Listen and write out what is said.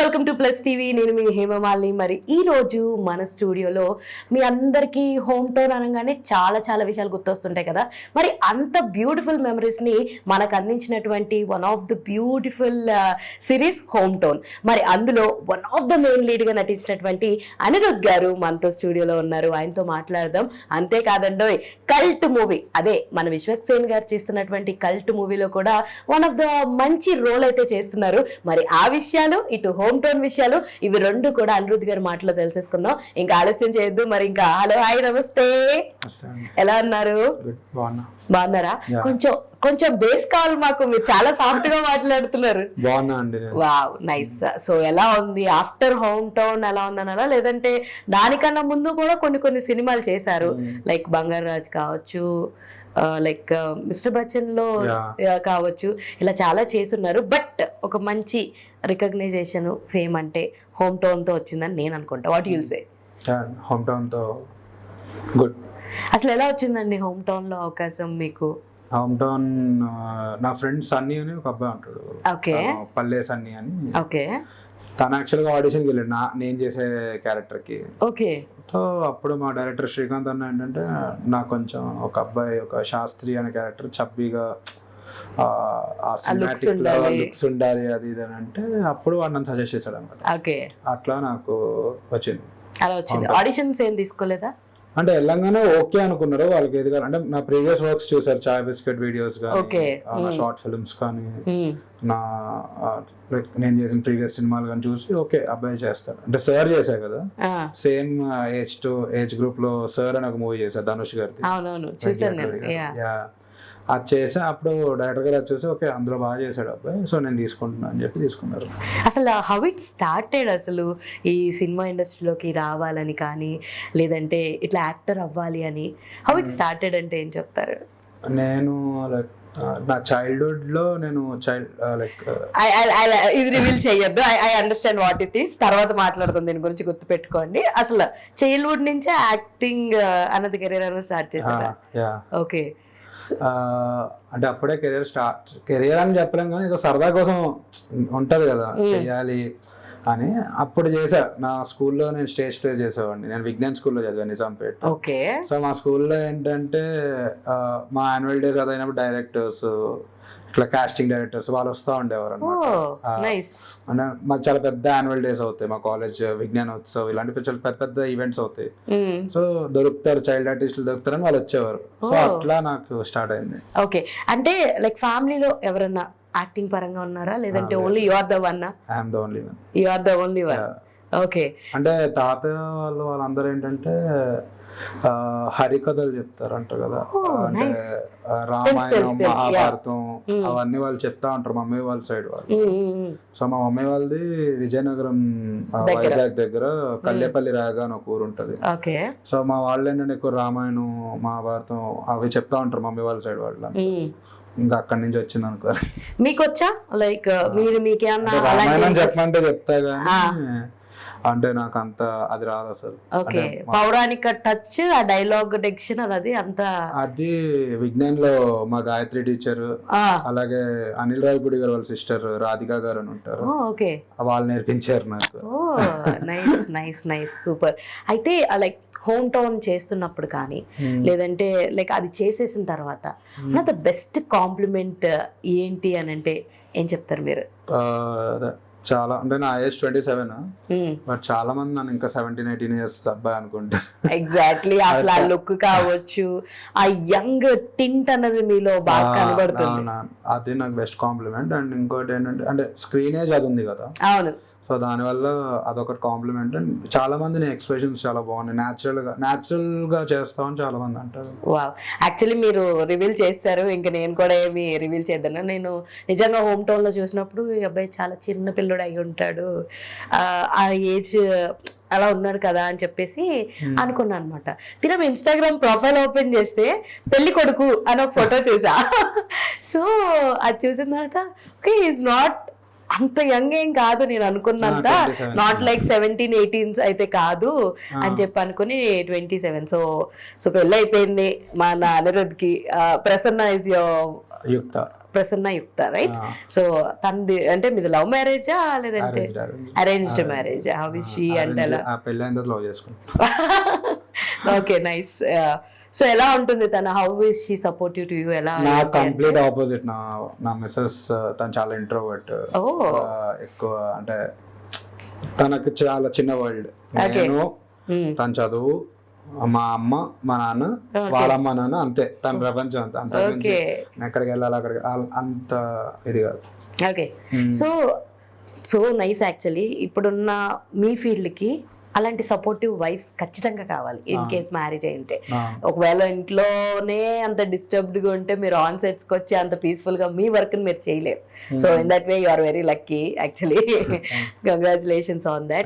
Welcome to plus TV. నేను మీ హేమమాలిని. మరి ఈ రోజు మన స్టూడియోలో మీ అందరికీ హోమ్ టౌన్ అనగానే చాలా చాలా విషయాలు గుర్తొస్తుంటాయి కదా. మరి అంత బ్యూటిఫుల్ మెమరీస్ని మనకు అందించినటువంటి one of the beautiful series home town. మరి అందులో వన్ ఆఫ్ ద మెయిన్ లీడ్గా నటించినటువంటి అనిరుద్ గారు మనతో స్టూడియోలో ఉన్నారు. ఆయనతో మాట్లాడదాం. అంతేకాదండో కల్ట్ మూవీ, అదే మన విశ్వక్సేన్ గారు చేస్తున్నటువంటి కల్ట్ మూవీలో కూడా వన్ ఆఫ్ ద మంచి రోల్ అయితే చేస్తున్నారు. మరి ఆ విషయాలు, ఇటు హోమ్ టౌన్ విషయాలు, ఇవి రెండు కూడా అనిరుద్ గారి మాటలో తెలిసేసుకుందాం. ఇంకా ఆలస్యం చేయొద్దు. మరి ఇంకా హలో, హాయ్, నమస్తే, ఎలా ఉన్నారు? బాగున్నారా? కొంచెం బేస్ కావాలి మాకు, మీరు చాలా సాఫ్ట్ గా మాట్లాడుతున్నారు. Wow, nice. సో ఎలా ఉంది ఆఫ్టర్ హోమ్ టౌన్? ఎలా ఉందనాలా, లేదంటే దానికన్నా ముందు కూడా కొన్ని సినిమాలు చేశారు, లైక్ బంగారు రాజ్ కావచ్చు, లైక్ మిస్టర్ బచ్చన్ లో కావచ్చు, ఇలా చాలా చేస్తున్నారు. బట్ ఒక మంచి రికగ్నైజేషన్, ఫేమ్ అంటే హోమ్ టౌన్ తో వచ్చిందని నేను అనుకుంటా. What you'll say? Home town తో గుడ్. అసలు ఎలా వచ్చిందండి హోమ్ టౌన్ లో అవకాశం మీకు? హోమ్ టౌన్ నా ఫ్రెండ్ సన్నీ అని ఒక అబ్బాయి ఉంటాడు, ఓకే, పల్లె సన్నీ అని. ఓకే, తను యాక్చువల్గా ఆడిషన్కి వెళ్ళాడు నేను చేసే క్యారెక్టర్కి. ఓకే. సో అప్పుడు మా డైరెక్టర్ శ్రీకాంత్ అన్న ఏంటంటే, నాకు కొంచెం ఒక అబ్బాయి, ఒక శాస్త్రి అనే క్యారెక్టర్ చబ్బీగా లుక్స్ ఉండాలి అది ఇది అని అంటే, అప్పుడు వాడు నన్ను సజెస్ట్ చేశాడు అనమాట. ఓకే, అట్లా నాకు వచ్చింది. అలా వచ్చింది. ఆడిషన్స్ ఏం తీసుకోలేదా? అంటే వెళ్ళంగానే ఓకే అనుకున్నారు. వాళ్ళకి ఏది అంటే నా ప్రీవియస్ వర్క్స్ చూసారు, చాయ్ బిస్కెట్ వీడియోస్ కానీ, నా షార్ట్ ఫిల్మ్స్ కానీ, నా నేను చేసిన ప్రీవియస్ సినిమాలు కానీ చూసి ఓకే అబ్బాయి చేస్తాడు అంటే. సార్ చేశా కదా, సేమ్ ఏజ్ గ్రూప్ లో సార్ అని ఒక మూవీ చేశారు ధనుష్ గారిది. అది చేసా. అప్పుడు డైరెక్టర్ గారు అది చూసి ఓకే అందులో బాగా చేశాడు అబ్బాయి, సో నేను తీసుకుంటున్నా అని చెప్పి తీసుకున్నారు. అసలు హౌ ఇట్ స్టార్టెడ్? అసలు ఈ సినిమా ఇండస్ట్రీలోకి రావాలని కానీ, లేదంటే ఇట్లా యాక్టర్ అవ్వాలి అని హౌ ఇట్ స్టార్టెడ్ అంటే ఏం చెప్తారు? నేను లైక్ నా చైల్డ్హుడ్ లో నేను ఇది రివీల్ చేయొద్దు. I understand what it is. తర్వాత మాట్లాడుకుందాం దీని గురించి, గుర్తు పెట్టుకోండి. అసలు చైల్డ్హుడ్ నుంచే యాక్టింగ్ అన్నది కెరీర్ అనేది స్టార్ట్ చేశారా? ఓకే. అంటే అప్పుడే కెరీర్ అని చెప్పలేం కానీ ఏదో సరదా కోసం ఉంటది కదా చెయ్యాలి అని అప్పుడు చేసా. నా స్కూల్లో నేను స్టేజ్ ప్లే చేసేవాడిని. నేను విజ్ఞాన్ స్కూల్లో చదివాను, నిజాంపేట. సో మా స్కూల్లో ఏంటంటే మా యాన్యువల్ డేస్ అదైనప్పుడు డైరెక్టర్స్, ఇట్లా కాస్టింగ్ డైరెక్టర్స్ వాళ్ళు వస్తూ ఉండేవారు అనమాట. అంటే మాకు చాలా పెద్ద యాన్యువల్ డేస్ అవుతాయి మా కాలేజ్, విజ్ఞానోత్సవ్, ఇలాంటి చాలా పెద్ద పెద్ద ఈవెంట్స్ అవుతాయి. సో దొరుకుతారు, చైల్డ్ ఆర్టిస్టులు దొరుకుతారని వాళ్ళు వచ్చేవారు. సో అట్లా నాకు స్టార్ట్ అయింది. ఓకే. అంటే లైక్ ఫ్యామిలీలో ఎవరన్నా యాక్టింగ్ పరంగా ఉన్నారా, లేదంటే only you are the one? I am the only one. You are the only one. Okay. అంటే తాతయ్య వాళ్ళందరూ ఏంటంటే హరికథలు చెప్తారంట కదా, అంటే రామాయణం, మహాభారతం అవన్నీ వాళ్ళు చెప్తా ఉంటారు మమ్మీ వాళ్ళ సైడ్ వాళ్ళు. సో మా మమ్మీ వాళ్ళది విజయనగరం, వైజాగ్ దగ్గర కల్లేపల్లి రాగా అని ఒక ఊరు ఉంటది. సో మా వాళ్ళు ఏంటంటే ఎక్కువ రామాయణం, మహాభారతం అవి చెప్తా ఉంటారు మమ్మీ వాళ్ళ సైడ్ వాళ్ళు. ఇంకా అక్కడి నుంచి వచ్చింది అనుకో. మీకు వచ్చా? లైక్ మీకేమన్నా రామాయణం చెప్పమంటే చెప్తా గానీ అంటే నాకు అంత అది రాదు అసలు. ఓకే. పౌరాణిక టచ్, ఆ డైలాగ్ డిక్షన్ అది విజ్ఞాన్ లో మా గాయత్రి టీచర్, అలాగే అనిల్ రావిపూడి గారు వాళ్ళ సిస్టర్ రాధికా గారు అని ఉంటారు, వాళ్ళు నేర్పించారు నాకు. Nice nice nice, super. అయితే లైక్ హోమ్ టౌన్ చేస్తున్నప్పుడు కానీ, లేదంటే లైక్ అది చేసేసిన తర్వాత ద బెస్ట్ కాంప్లిమెంట్ ఏంటి అని అంటే ఏం చెప్తారు మీరు? చాలా అంటే నా ఏజ్ 27, బట్ చాలా మంది నన్ను ఇంకా 17-18 years అబ్బాయి అనుకుంటారు. ఎగ్జాక్ట్లీ. అసలు ఆ లుక్ కావచ్చు, ఆ యంగ్ టింట్ అన్నది మీలో బాగా కనబడుతుంది. అది నాకు బెస్ట్ కాంప్లిమెంట్. అండ్ ఇంకోటి ఏంటంటే అంటే స్క్రీన్ ఏజ్ అది ఉంది కదా. అవును. సో దానివల్ల అదొకటి కాంప్లిమెంట్. అండ్ చాలా మంది నీ ఎక్స్ప్రెషన్స్ చాలా బాగున్నాయి, న్యాచురల్ గా చేస్తామని చాలా మంది అంటారు. వావ్, యాక్చువల్లీ మీరు రివీల్ చేస్తారు, ఇంకా నేను కూడా ఏమి రివీల్ చేద్దాను. నేను నిజంగా హోమ్ టౌన్ లో చూసినప్పుడు ఈ అబ్బాయి చాలా చిన్న పిల్లడు అయి ఉంటాడు, ఆ ఏజ్ అలా ఉన్నాడు కదా అని చెప్పేసి అనుకున్నాను అనమాట. తిన ఇన్స్టాగ్రామ్ ప్రొఫైల్ ఓపెన్ చేస్తే పెళ్లి కొడుకు అని ఒక ఫోటో చూసా. సో అది చూసిన తర్వాత ఓకే, ఈజ్ నాట్ అంత యంగ్ ఏం కాదు నేను అనుకున్నంత, నాట్ లైక్ 17-18 అయితే కాదు అని చెప్పి అనుకుని 27. సో పెళ్ళి అయిపోయింది మా అనిరుద్కి. ప్రసన్న ఇస్ యువర్ ప్రసన్న యుక్త, రైట్? సో తనది అంటే మీది లవ్ మ్యారేజా లేదంటే arranged marriage? How is she అంటే ఎలా? పెళ్ళైన తర్వాత లవ్ చేసుకుంటా. Okay, nice. సో ఎలా ఉంటుంది తన? How is she supportive to you? ఎలా? నా కంప్లీట్ ఆపోజిట్. నా మిస్సెస్ తను చాలా ఇంట్రోవర్ట్, ఎక్కువ అంటే తనకు చాలా చిన్న వరల్డ్. నేను తన చదువు, మా అమ్మ మా నాన్న, వాళ్ళ అమ్మ నాన్న, అంతే తన ప్రపంచం. అంత అంత ఎక్కడికి వెళ్ళాలి అక్కడికి అంత ఇది కాదు. Okay, so nice. యాక్చువల్లీ ఇప్పుడున్న మీ ఫీల్డ్కి అలాంటి సపోర్టివ్ వైఫ్స్ ఖచ్చితంగా కావాలి ఇన్ కేస్ మ్యారేజ్ అయింటే. ఒకవేళ ఇంట్లోనే అంత డిస్టర్బ్డ్గా ఉంటే మీరు ఆన్ సెట్స్కి వచ్చి అంత పీస్ఫుల్గా మీ వర్క్ని మీరు చేయలేరు. So in that way you are very lucky actually. Congratulations on that.